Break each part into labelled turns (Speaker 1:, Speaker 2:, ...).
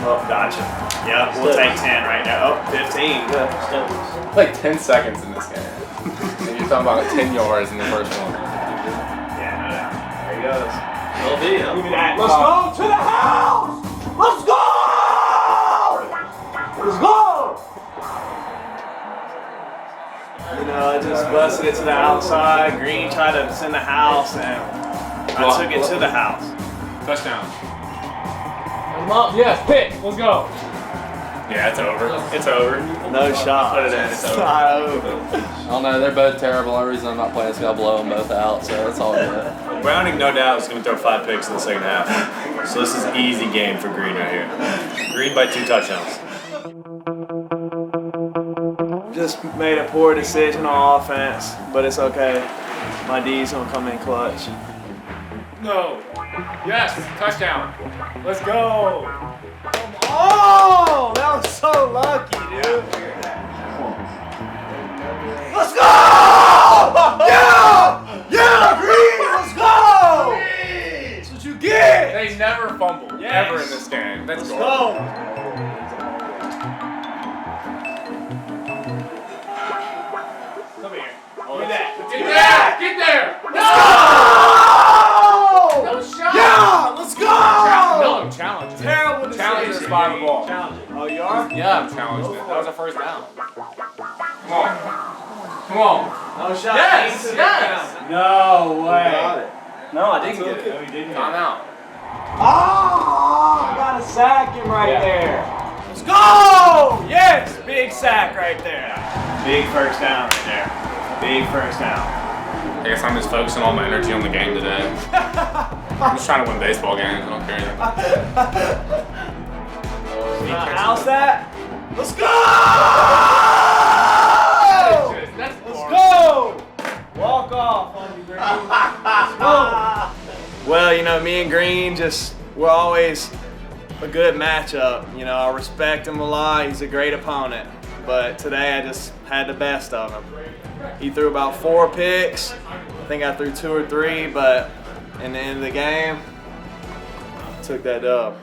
Speaker 1: Oh, gotcha. Yeah, we'll take 10 right now. Oh, 15. Good.
Speaker 2: Like 10 seconds in this game. And you're talking about 10 yards in the first one.
Speaker 1: Yeah, no doubt. There he goes.
Speaker 3: Well,
Speaker 1: Give me that.
Speaker 4: Let's go to the house! Let's go! Let's go!
Speaker 1: You know, I just busted it to the outside. Green tried to send the house, and I took it to the house.
Speaker 2: Touchdown.
Speaker 4: Yes, pick. Let's go.
Speaker 2: Yeah, it's over. It's over.
Speaker 1: No shot.
Speaker 2: Put it in. It's over.
Speaker 1: not over.
Speaker 5: I don't know, they're both terrible. The only reason I'm not playing is because I blow them both out, so it's all good.
Speaker 3: Browning, no doubt, is going to throw 5 picks in the second half. So this is an easy game for Green right here. Green by 2 touchdowns.
Speaker 1: Just made a poor decision on offense, but it's okay. My D's gonna come in clutch.
Speaker 2: No. Yes, touchdown. Let's go.
Speaker 1: Oh, that was so lucky, dude. Let's go! Yeah! Yeah, Green, let's go! That's what you get!
Speaker 2: They never fumble ever in this game. Let's
Speaker 1: Go! Come here. Look at that.
Speaker 2: Get there! Get there! No! No shot!
Speaker 1: Yeah! Let's go!
Speaker 2: No, I'm challenging.
Speaker 1: Terrible decision.
Speaker 2: Challenging the spot of the ball.
Speaker 1: Oh, you are?
Speaker 2: Yeah, I'm challenging it. That was a first down. Come on. Come on.
Speaker 1: No shot.
Speaker 2: Yes! Yes!
Speaker 1: No way.
Speaker 3: No, I didn't get it.
Speaker 1: No, you didn't.
Speaker 2: Time out.
Speaker 1: Oh, I gotta sack him right there. Let's go! Yes, big sack right there. Big first down right there. Big first down.
Speaker 2: I guess I'm just focusing all my energy on the game today. I'm just trying to win baseball games. I don't care anything.
Speaker 1: How's that? Let's go!
Speaker 2: Let's
Speaker 1: Let's go! Walk off on you, Green. Let's go. Well, you know, me and Green we're always a good matchup. You know, I respect him a lot. He's a great opponent. But today I just had the best of him. He threw about 4 picks. I think I threw 2 or 3, but in the end of the game, took that dub.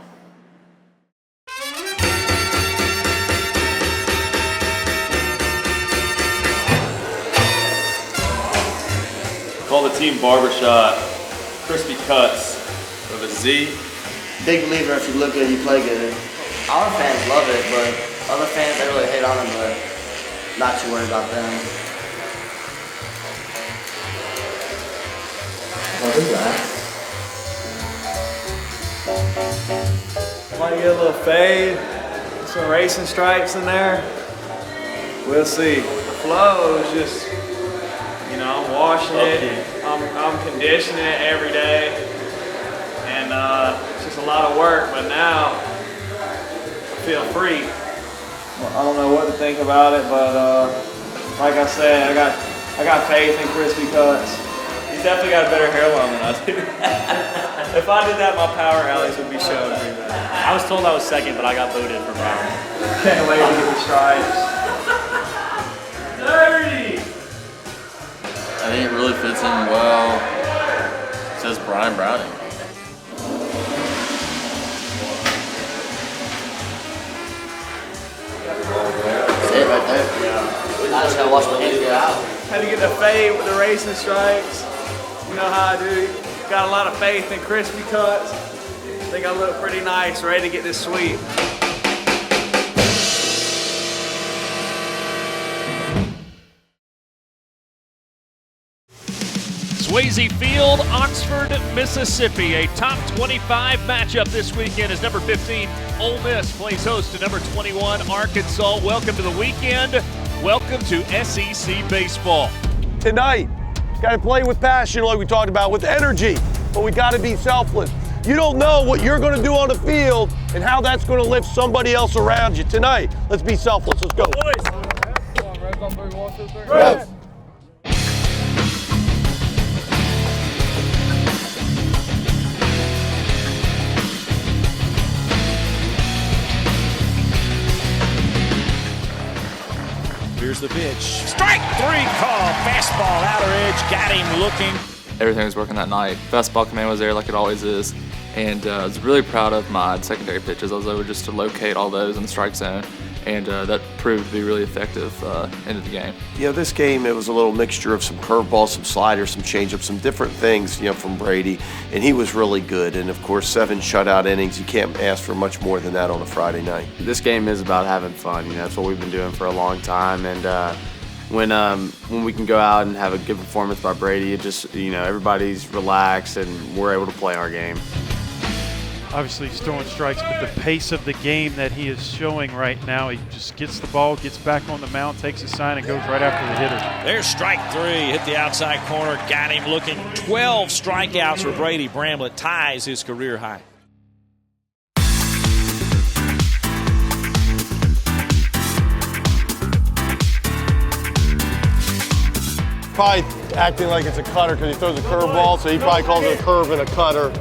Speaker 3: Call the team Barbershop. Crispy cuts with a Z.
Speaker 6: Big believer, if you look good, you play good. Our fans love it, but other fans, they really hate on him, but not too worried about them. What is that?
Speaker 1: Might get a little fade, some racing stripes in there. We'll see. The flow is just, you know, I'm washing it. I'm conditioning it every day. And it's just a lot of work, but now I feel free. Well, I don't know what to think about it, but like I said, I got faith in crispy cuts. He's definitely got a better hairline than I do. If I did that, my power alleys would be showing me that.
Speaker 7: I was told I was second, but I got voted for power.
Speaker 1: Can't wait to get the stripes. Dirty!
Speaker 5: I think it really fits in well. It says Brian Browning.
Speaker 6: That's it right there. I just gotta wash my hands and get out.
Speaker 1: Had to get the fade with the racing stripes. You know how I do. Got a lot of faith in crispy cuts. I think I look pretty nice, ready to get this sweep.
Speaker 7: Swayze Field, Oxford, Mississippi. A top 25 matchup this weekend as number 15 Ole Miss plays host to number 21 Arkansas. Welcome to the weekend. Welcome to SEC baseball.
Speaker 4: Tonight, got to play with passion like we talked about, with energy, but we got to be selfless. You don't know what you're going to do on the field and how that's going to lift somebody else around you. Tonight, let's be selfless. Let's go.
Speaker 2: Boys. Come on, Reds on 3, 1, 2, 3.
Speaker 4: Reds.
Speaker 7: Here's the pitch. Strike 3 call. Fastball, outer edge, got him looking.
Speaker 5: Everything was working that night. Fastball command was there like it always is.
Speaker 8: And I was really proud of my secondary pitches. I was able just to locate all those in the strike zone, and that proved to be really effective into the game.
Speaker 4: You know, this game, it was a little mixture of some curveballs, some sliders, some changeups, some different things, you know, from Brady, and he was really good. And of course, 7 shutout innings, you can't ask for much more than that on a Friday night.
Speaker 9: This game is about having fun. You know, that's what we've been doing for a long time, and when we can go out and have a good performance by Brady, it just, you know, everybody's relaxed and we're able to play our game.
Speaker 10: Obviously he's throwing strikes, but the pace of the game that he is showing right now, he just gets the ball, gets back on the mound, takes a sign, and goes right after the hitter.
Speaker 11: There's strike 3, hit the outside corner, got him looking. 12 strikeouts for Brady Bramlett, ties his career high.
Speaker 4: Probably acting like it's a cutter because he throws a curveball, so he probably calls it a curve and a cutter.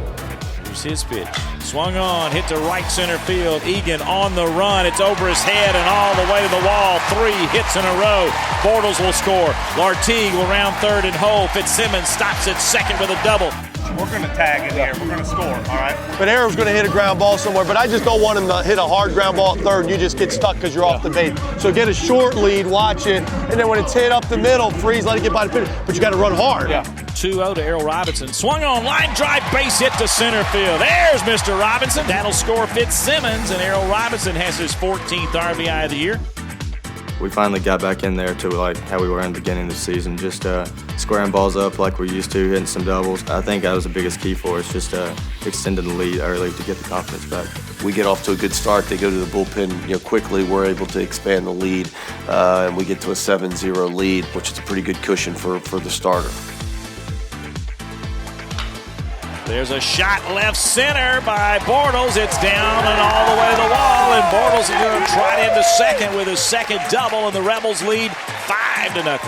Speaker 11: Here's his pitch. Swung on, hit to right center field. Egan on the run. It's over his head and all the way to the wall. 3 hits in a row. Bortles will score. Lartigue will round third and hold. Fitzsimmons stops at second with a double.
Speaker 2: We're going to tag in here. We're going to score, all right?
Speaker 4: But Errol's going to hit a ground ball somewhere, but I just don't want him to hit a hard ground ball at third and you just get stuck because you're off the base. So get a short lead, watch it, and then when it's hit up the middle, freeze, let it get by the pitcher, but you got to run hard.
Speaker 11: Yeah. 2-0 to Errol Robinson. Swung on, line drive, base hit to center field. There's Mr. Robinson. That'll score Fitzsimmons, and Errol Robinson has his 14th RBI of the year.
Speaker 9: We finally got back in there to like how we were in the beginning of the season, just squaring balls up like we used to, hitting some doubles. I think that was the biggest key for us, just extending the lead early to get the confidence back.
Speaker 4: We get off to a good start. They go to the bullpen, you know, quickly. We're able to expand the lead, and we get to a 7-0 lead, which is a pretty good cushion for the starter.
Speaker 11: There's a shot left center by Bortles. It's down and all the way to the wall, and Bortles is going to trot into second with his second double, and the Rebels lead 5-0.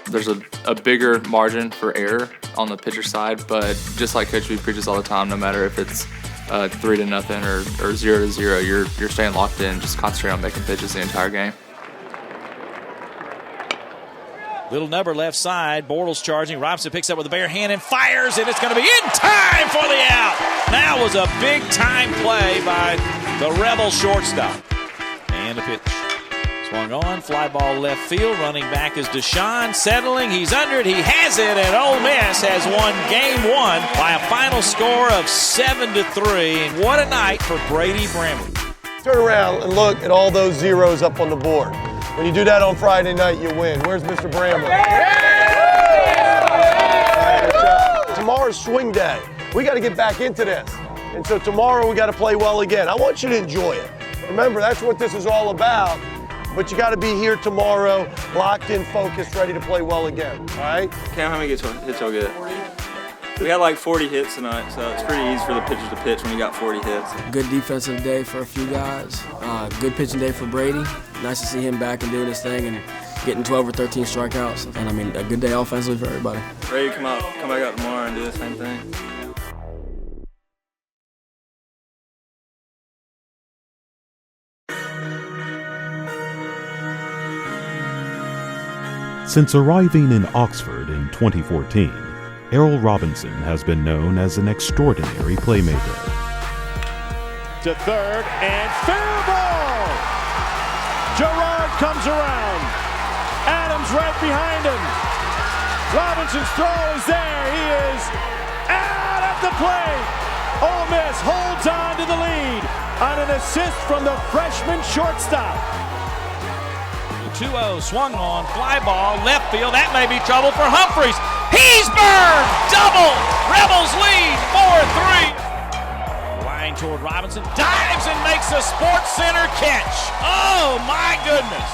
Speaker 8: There's a bigger margin for error on the pitcher side, but just like Coach B preaches all the time, no matter if it's 3-0 or 0-0, you're staying locked in, just concentrate on making pitches the entire game.
Speaker 11: Little number left side. Bortles charging. Robinson picks up with a bare hand and fires, and it's going to be in time for the out. That was a big-time play by the Rebel shortstop. And a pitch. Swung on. Fly ball left field. Running back is Deshaun. Settling. He's under it. He has it, and Ole Miss has won Game 1 by a final score of 7-3. And what a night for Brady Bramlett.
Speaker 4: Turn around and look at all those zeros up on the board. When you do that on Friday night, you win. Where's Mr. Bramlett? Tomorrow's swing day. We got to get back into this. And so tomorrow we got to play well again. I want you to enjoy it. Remember, that's what this is all about. But you got to be here tomorrow, locked in, focused, ready to play well again. All right?
Speaker 12: Cam, how many hits y'all get? We got like 40 hits tonight, so it's pretty easy for the pitchers to pitch when you got 40 hits.
Speaker 13: Good defensive day for a few guys. Good pitching day for Brady. Nice to see him back and doing his thing and getting 12 or 13 strikeouts. And I mean, a good day offensively for everybody.
Speaker 12: Ready to come back out tomorrow and do the same thing.
Speaker 14: Since arriving in Oxford in 2014, Errol Robinson has been known as an extraordinary playmaker.
Speaker 15: To third and fair ball! Gerard comes around. Adams right behind him. Robinson's throw is there. He is out at the plate. Ole Miss holds on to the lead on an assist from the freshman shortstop.
Speaker 11: 2-0 swung on, fly ball, left field. That may be trouble for Humphreys. He's burned! Double! Rebels lead 4-3. Line toward Robinson, dives and makes a Sports Center catch. Oh my goodness!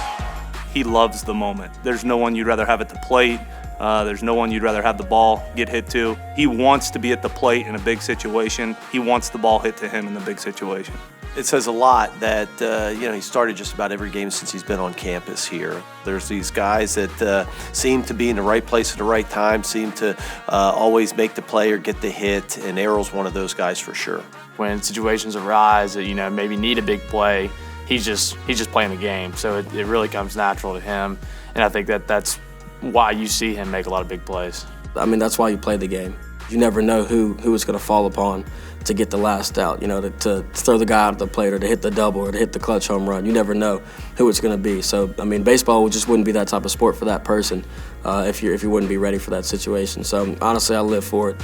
Speaker 16: He loves the moment. There's no one you'd rather have at the plate. There's no one you'd rather have the ball get hit to. He wants to be at the plate in a big situation. He wants the ball hit to him in the big situation.
Speaker 4: It says a lot that, he started just about every game since he's been on campus here. There's these guys that seem to be in the right place at the right time, seem to always make the play or get the hit, and Errol's one of those guys for sure.
Speaker 9: When situations arise that, maybe need a big play, he's just playing the game. So it really comes natural to him, and I think that's why you see him make a lot of big plays.
Speaker 13: I mean, that's why you play the game. You never know who it's going to fall upon to get the last out, you know, to throw the guy out of the plate or to hit the double or to hit the clutch home run. You never know who it's going to be. So, I mean, baseball just wouldn't be that type of sport for that person if you wouldn't be ready for that situation. So, honestly, I live for it.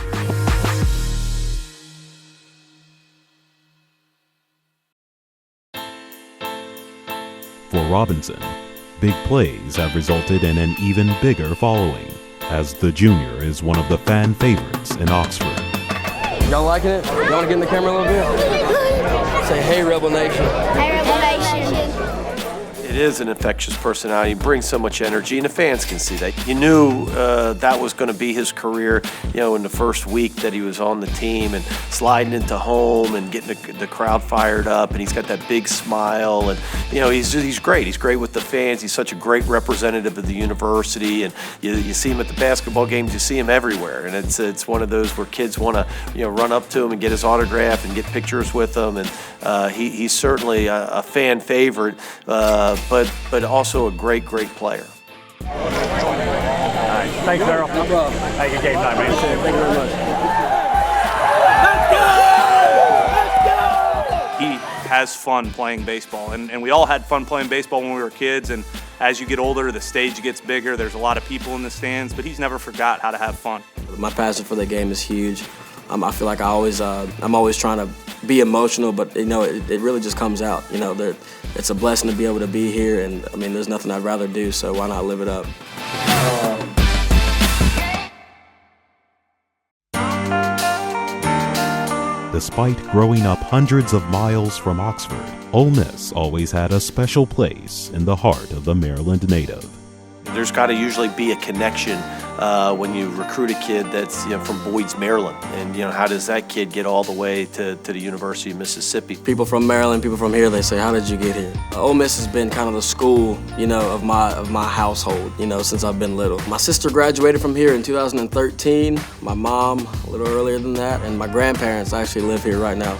Speaker 14: For Robinson, big plays have resulted in an even bigger following, as the junior is one of the fan favorites in Oxford.
Speaker 13: Y'all liking it? Y'all want to get in the camera a little bit? Say, hey, Rebel Nation.
Speaker 17: Hey, Rebel Nation.
Speaker 4: It is an infectious personality. He brings so much energy, and the fans can see that. You knew that was going to be his career, you know, in the first week that he was on the team and sliding into home and getting the crowd fired up, and he's got that big smile, and, you know, he's great. He's great with the fans. He's such a great representative of the university, and you see him at the basketball games. You see him everywhere, and it's one of those where kids want to, you know, run up to him and get his autograph and get pictures with him, and he's certainly a fan favorite, but also a great player.
Speaker 18: All right. Thanks, Errol. No problem. Have a good game time, man.
Speaker 13: Thank you very much.
Speaker 16: He has fun playing baseball, and we all had fun playing baseball when we were kids, and as you get older, the stage gets bigger. There's a lot of people in the stands, but he's never forgot how to have fun.
Speaker 13: My passion for the game is huge. I feel like I'm always trying to be emotional, but, you know, it really just comes out. You know, it's a blessing to be able to be here, and, I mean, there's nothing I'd rather do, so why not live it up?
Speaker 14: Despite growing up hundreds of miles from Oxford, Ole Miss always had a special place in the heart of the Maryland native.
Speaker 4: There's got to usually be a connection when you recruit a kid that's, you know, from Boyd's, Maryland, and, you know, how does that kid get all the way to the University of Mississippi?
Speaker 13: People from Maryland, people from here, they say, how did you get here? Ole Miss has been kind of the school, you know, of my household, you know, since I've been little. My sister graduated from here in 2013, my mom a little earlier than that, and my grandparents actually live here right now.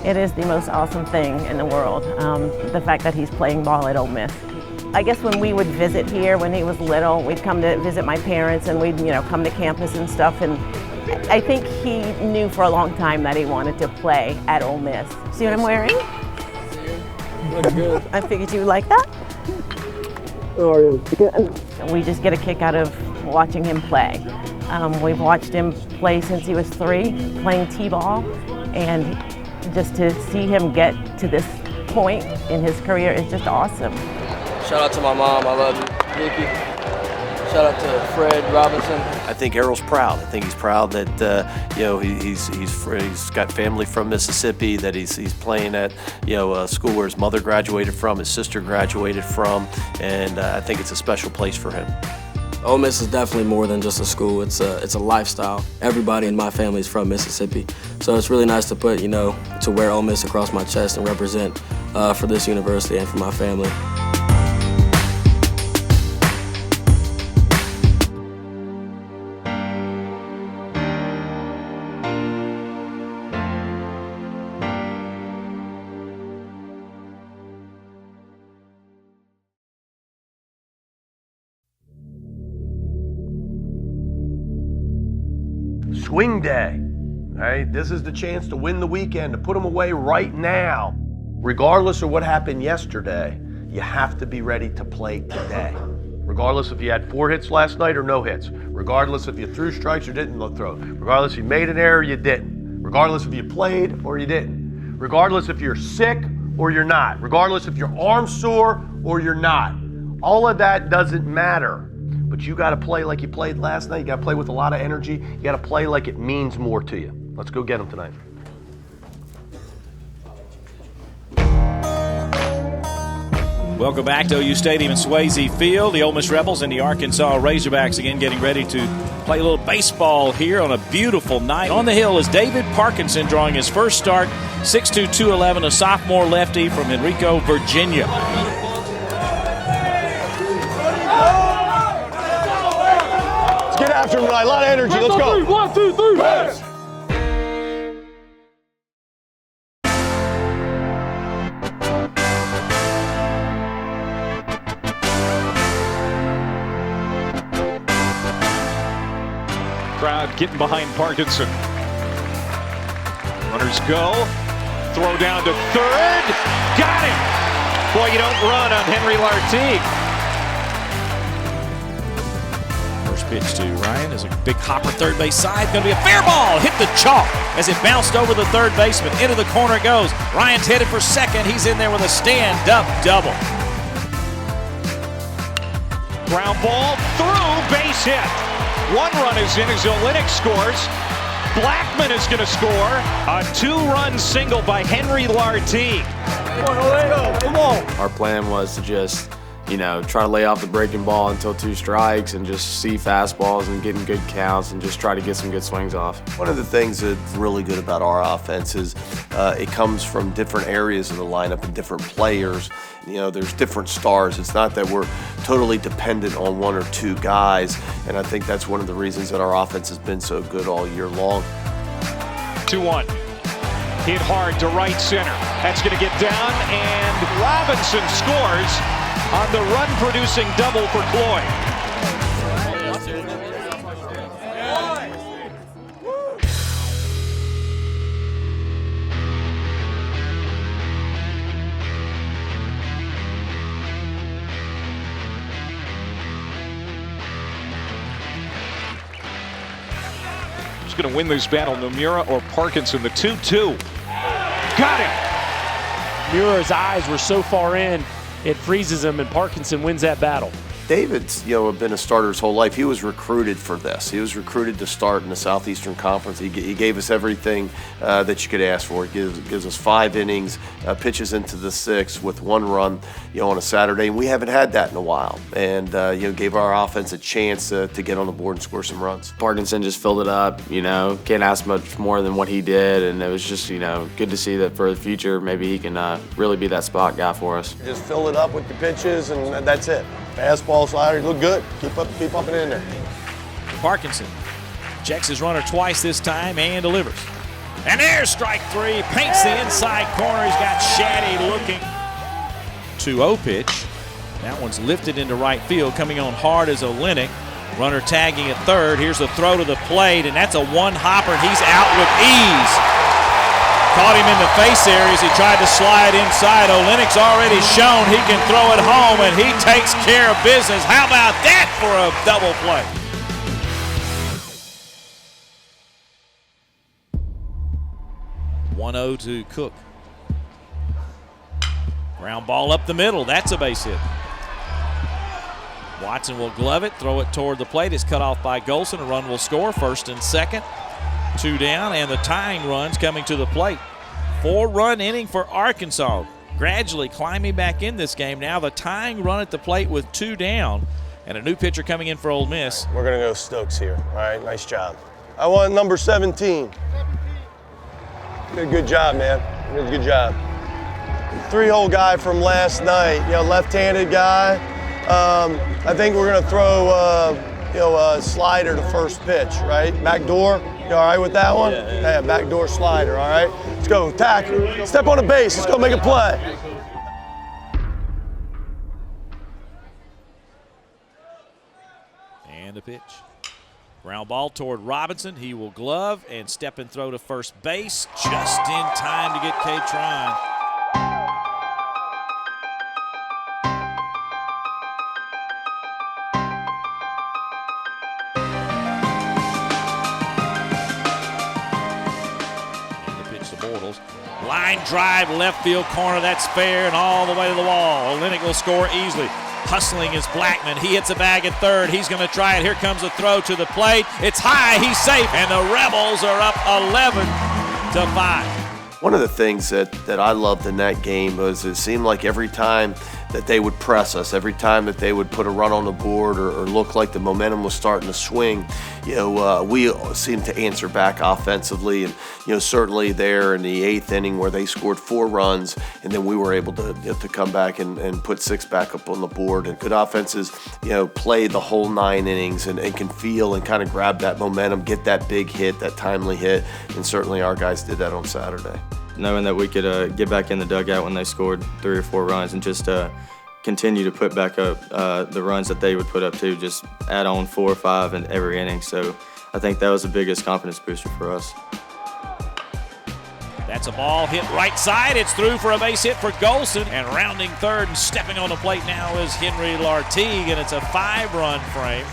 Speaker 19: It is the most awesome thing in the world, the fact that he's playing ball at Ole Miss. I guess when we would visit here when he was little, we'd come to visit my parents, and we'd, you know, come to campus and stuff, and I think he knew for a long time that he wanted to play at Ole Miss. See what I'm wearing?
Speaker 13: Looks good.
Speaker 19: I figured you would like that.
Speaker 13: Oh,
Speaker 19: We just get a kick out of watching him play. We've watched him play since he was 3, playing t-ball, and just to see him get to this point in his career is just awesome.
Speaker 13: Shout out to my mom, I love you. Nikki. Shout out to Fred Robinson.
Speaker 4: I think Errol's proud. I think he's proud that you know, he's got family from Mississippi, that he's playing at, you know, a school where his mother graduated from, his sister graduated from, and I think it's a special place for him.
Speaker 13: Ole Miss is definitely more than just a school. It's a lifestyle. Everybody in my family is from Mississippi, so it's really nice to put, you know, to wear Ole Miss across my chest and represent for this university and for my family.
Speaker 4: Swing day, all right? This is the chance to win the weekend, to put them away right now. Regardless of what happened yesterday, you have to be ready to play today. Regardless if you had 4 hits last night or no hits. Regardless if you threw strikes or didn't throw. Regardless if you made an error or you didn't. Regardless if you played or you didn't. Regardless if you're sick or you're not. Regardless if your arm's sore or you're not. All of that doesn't matter. But you got to play like you played last night. You got to play with a lot of energy. You got to play like it means more to you. Let's go get them tonight.
Speaker 11: Welcome back to OU Stadium in Swayze Field. The Ole Miss Rebels and the Arkansas Razorbacks again getting ready to play a little baseball here on a beautiful night. On the hill is David Parkinson drawing his first start, 6'2", 211, a sophomore lefty from Henrico, Virginia.
Speaker 4: Get after him tonight. A lot of energy. Let's go. 1, 2, 3. Pass.
Speaker 7: Crowd
Speaker 15: getting behind Parkinson. Runners go. Throw down to third. Got him. Boy, you don't run on Henry Lartigue.
Speaker 11: First pitch to Ryan is a big hopper third base side. Going to be a fair ball. Hit the chalk as it bounced over the third baseman. Into the corner it goes. Ryan's headed for second. He's in there with a stand-up double.
Speaker 15: Ground ball through, base hit. One run is in as Olenek scores. Blackman is going to score a 2-run single by Henry Lartigue.
Speaker 17: Come on. Our plan was to just, try to lay off the breaking ball until 2 strikes and just see fastballs and getting good counts and just try to get some good swings off.
Speaker 4: One of the things that's really good about our offense is it comes from different areas of the lineup and different players. There's different stars. It's not that we're totally dependent on 1 or 2 guys, and I think that's one of the reasons that our offense has been so good all year long.
Speaker 15: 2-1. Hit hard to right center. That's going to get down, and Robinson scores on the run-producing double for Cloyd. Who's going to win this battle, Nomura or Parkinson? The 2-2. Got him!
Speaker 20: Mura's eyes were so far in, it freezes him, and Parkinson wins that battle.
Speaker 4: David's, been a starter his whole life. He was recruited for this. He was recruited to start in the Southeastern Conference. He gave us everything that you could ask for. He gives us 5 innings, pitches into the 6th with 1 run, on a Saturday, and we haven't had that in a while. And gave our offense a chance to get on the board and score some runs.
Speaker 17: Parkinson just filled it up. Can't ask much more than what he did, and it was just good to see that for the future maybe he can really be that spot guy for us.
Speaker 4: Just fill it up with the pitches, and that's it. Fastball, slider, look good. Keep up it in there.
Speaker 11: Parkinson checks his runner twice this time and delivers. And there's strike 3. Paints the inside corner. He's got Shaddy looking. 2-0 pitch. That one's lifted into right field. Coming on hard is Olenek. Runner tagging at third. Here's the throw to the plate, and that's a 1-hopper, and he's out with ease. Caught him in the face there as he tried to slide inside. Olenek's already shown he can throw it home, and he takes care of business. How about that for a double play? (1-0) to Cook. Ground ball up the middle. That's a base hit. Watson will glove it, throw it toward the plate. It's cut off by Golson. A run will score, first and second. 2 down, and the tying run's coming to the plate. 4-run inning for Arkansas. Gradually climbing back in this game. Now the tying run at the plate with 2 down, and a new pitcher coming in for Ole Miss.
Speaker 4: We're going to go Stokes here. All right, nice job. I want number 17. You did a good job, man. You did a good job. 3-hole guy from last night, left-handed guy. I think we're going to throw a slider to first pitch, right? Back door. You all right with that one? Yeah, backdoor slider, all right? Let's go, tackle. Step on the base, let's go make a play.
Speaker 11: And a pitch. Ground ball toward Robinson. He will glove and step and throw to first base just in time to get K-Tron. Line drive, left field corner, that's fair, and all the way to the wall. Olenek will score easily. Hustling is Blackman. He hits a bag at third. He's going to try it. Here comes a throw to the plate. It's high. He's safe, and the Rebels are up 11-5.
Speaker 4: One of the things that I loved in that game was it seemed like every time that they would press us, every time that they would put a run on the board or look like the momentum was starting to swing, we seemed to answer back offensively. And, certainly there in the 8th inning where they scored 4 runs, and then we were able to come back and put 6 back up on the board. And good offenses, play the whole 9 innings and can feel and kind of grab that momentum, get that big hit, that timely hit. And certainly our guys did that on Saturday.
Speaker 9: Knowing that we could get back in the dugout when they scored 3 or 4 runs and just continue to put back up the runs that they would put up too, just add on 4 or 5 in every inning. So I think that was the biggest confidence booster for us.
Speaker 11: That's a ball hit right side. It's through for a base hit for Golson. And rounding third and stepping on the plate now is Henry Lartigue, and it's a 5-run frame.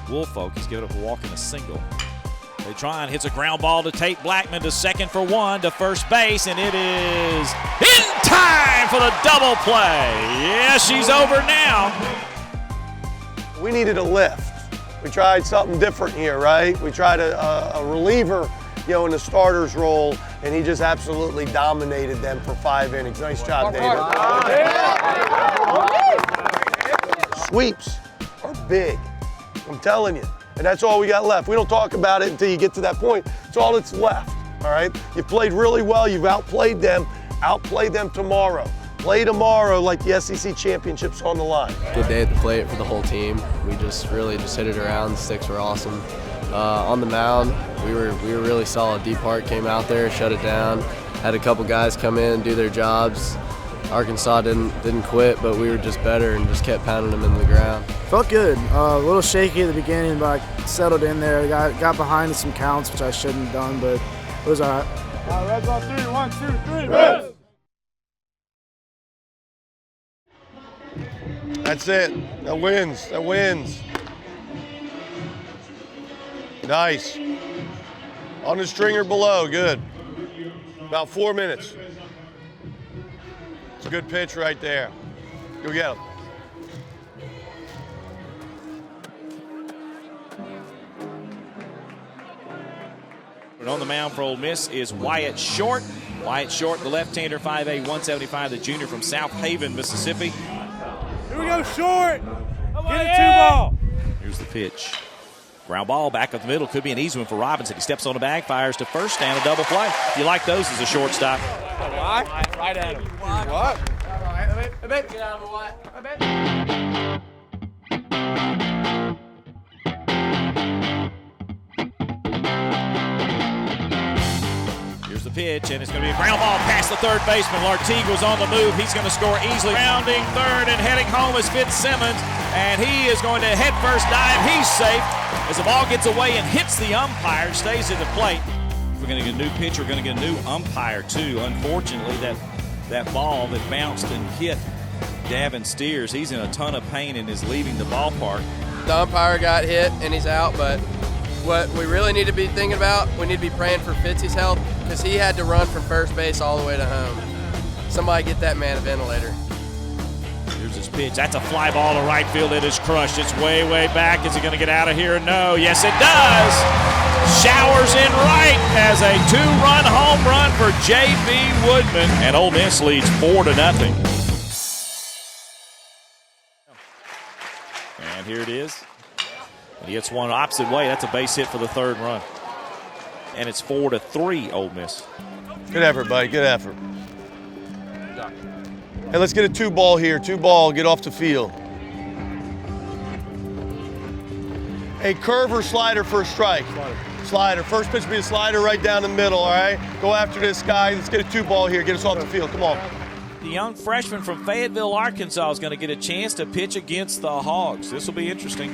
Speaker 11: Woolfolk has given up a walk and a single. They try and hits a ground ball to Tate Blackman to second for 1 to first base, and it is in time for the double play. Yeah, she's over now.
Speaker 4: We needed a lift. We tried something different here, right? We tried a reliever, you know, in the starter's role, and he just absolutely dominated them for 5 innings. Nice job, David. Sweeps are big, I'm telling you. And that's all we got left. We don't talk about it until you get to that point. It's all that's left, all right? You've played really well. You've outplayed them. Outplay them tomorrow. Play tomorrow like the SEC championship's on the line.
Speaker 21: Good day at the plate for the whole team. We really hit it around. The sticks were awesome. On the mound, we were really solid. Deep Park came out there, shut it down. Had a couple guys come in and do their jobs. Arkansas didn't quit, but we were just better and just kept pounding them into the ground.
Speaker 22: Felt good. A little shaky at the beginning, but I settled in there. Got behind in some counts, which I shouldn't have done, but it was all right. All right, Reds on 3. 1, 2, 3, Reds!
Speaker 4: That's it. That wins. That wins. Nice. On the stringer below. Good. About 4 minutes. It's a good pitch right there. Go get him.
Speaker 11: And on the mound for Ole Miss is Wyatt Short. Wyatt Short, the left-hander, 5'8", 175, the junior from South Haven, Mississippi.
Speaker 15: Here we go, Short. Get a 2-ball.
Speaker 11: Here's the pitch. Ground ball back up the middle. Could be an easy one for Robinson. He steps on the bag, fires to first, and a double play. You like those as a shortstop.
Speaker 15: Right at him. What? All right, a bit. Get out of the way. A bit.
Speaker 11: Here's the pitch, and it's going to be a ground ball past the third baseman. Lartigue was on the move. He's going to score easily. Rounding third and heading home is Fitzsimmons, and he is going to head first dive. He's safe as the ball gets away and hits the umpire, stays at the plate. We're going to get a new pitch. We're going to get a new umpire, too. Unfortunately, that ball that bounced and hit Davin Steers, he's in a ton of pain and is leaving the ballpark.
Speaker 23: The umpire got hit, and he's out, but what we really need to be thinking about, we need to be praying for Fitzy's health because he had to run from first base all the way to home. Somebody get that man a ventilator.
Speaker 11: Here's his pitch. That's a fly ball to right field. It is crushed. It's way, way back. Is he going to get out of here? No. Yes, it does. Showers in right as a 2-run home run for J.B. Woodman. And Ole Miss leads 4-0. And here it is. And he hits one opposite way. That's a base hit for the 3rd run. And it's 4-3 Ole Miss.
Speaker 4: Good effort, buddy. Good effort. Hey, let's get a 2-ball here. 2-ball, get off the field. A curve or slider for a strike. Slider. First pitch will be a slider right down the middle, all right? Go after this guy. Let's get a 2-ball here. Get us off the field. Come on.
Speaker 11: The young freshman from Fayetteville, Arkansas is going to get a chance to pitch against the Hogs. This will be interesting.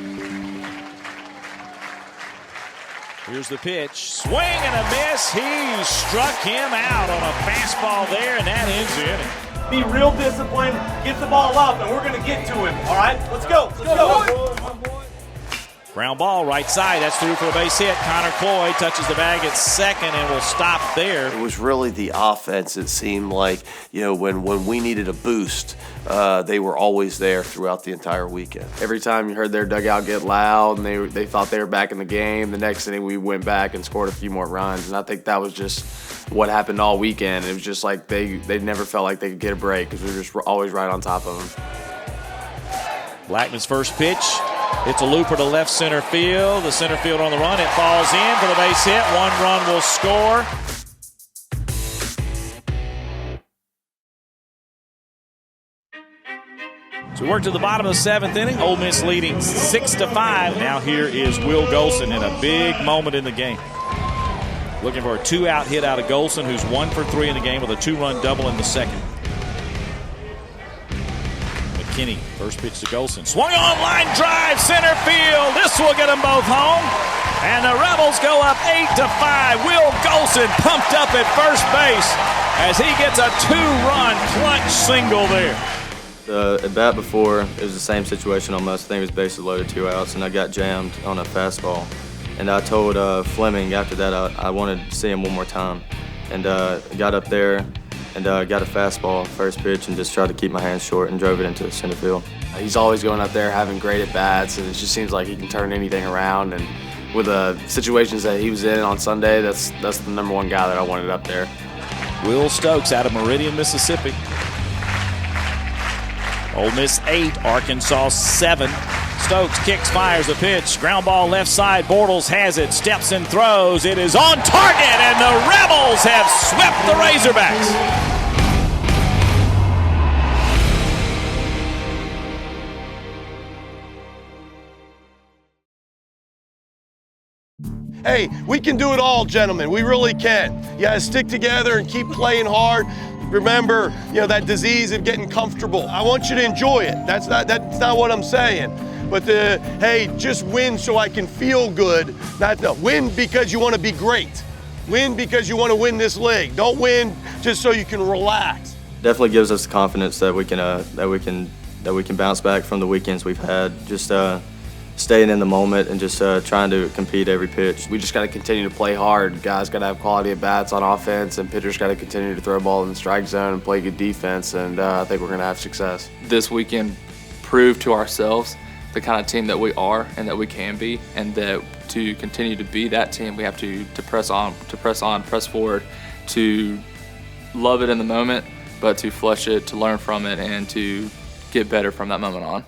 Speaker 11: Here's the pitch. Swing and a miss. He struck him out on a fastball there, and that ends the inning.
Speaker 15: Be real disciplined. Get the ball up, and we're going to get to him. All right? Let's go. Let's go.
Speaker 11: Ground ball right side. That's through for a base hit. Connor Cloyd touches the bag at second and will stop there.
Speaker 24: It was really the offense, it seemed like, you know, when we needed a boost, they were always there throughout the entire weekend.
Speaker 17: Every time you heard their dugout get loud and they thought they were back in the game, the next inning we went back and scored a few more runs. And I think that was just what happened all weekend. It was just like they never felt like they could get a break because we were just always right on top of them.
Speaker 11: Blackman's first pitch. It's a looper to left center field. The center field on the run. It falls in for the base hit. 1 run will score. So we work to the bottom of the 7th inning. Ole Miss leading 6-5. Now here is Will Golson in a big moment in the game. Looking for a 2-out hit out of Golson, who's 1 for 3 in the game with a 2-run double in the second. Kinney, first pitch to Golson. Swung on, line drive, center field. This will get them both home. And the Rebels go up 8-5. Will Golson pumped up at first base as he gets a 2-run clutch single there.
Speaker 9: At bat before, it was the same situation almost. I think it was bases loaded, 2 outs, and I got jammed on a fastball. And I told Fleming after that I wanted to see him one more time. And got up there and got a fastball first pitch and just tried to keep my hands short and drove it into the center field.
Speaker 17: He's always going up there having great at-bats, and it just seems like he can turn anything around. And with the situations that he was in on Sunday, that's the #1 guy that I wanted up there.
Speaker 11: Will Stokes out of Meridian, Mississippi. Ole Miss 8, Arkansas 7. Stokes kicks, fires the pitch. Ground ball left side. Bortles has it, steps and throws. It is on target, and the Rebels have swept the Razorbacks.
Speaker 4: Hey, we can do it all, gentlemen. We really can. You gotta stick together and keep playing hard. Remember, that disease of getting comfortable. I want you to enjoy it. That's not what I'm saying. But hey, just win so I can feel good. Win because you want to be great. Win because you want to win this league. Don't win just so you can relax.
Speaker 9: Definitely gives us the confidence that we can bounce back from the weekends we've had. Just staying in the moment and just trying to compete every pitch.
Speaker 17: We just got to continue to play hard. Guys got to have quality at bats on offense, and pitchers got to continue to throw a ball in the strike zone and play good defense, and I think we're going to have success.
Speaker 8: This weekend proved to ourselves the kind of team that we are and that we can be, and that to continue to be that team, we have to press on, press forward, to love it in the moment, but to flush it, to learn from it, and to get better from that moment on.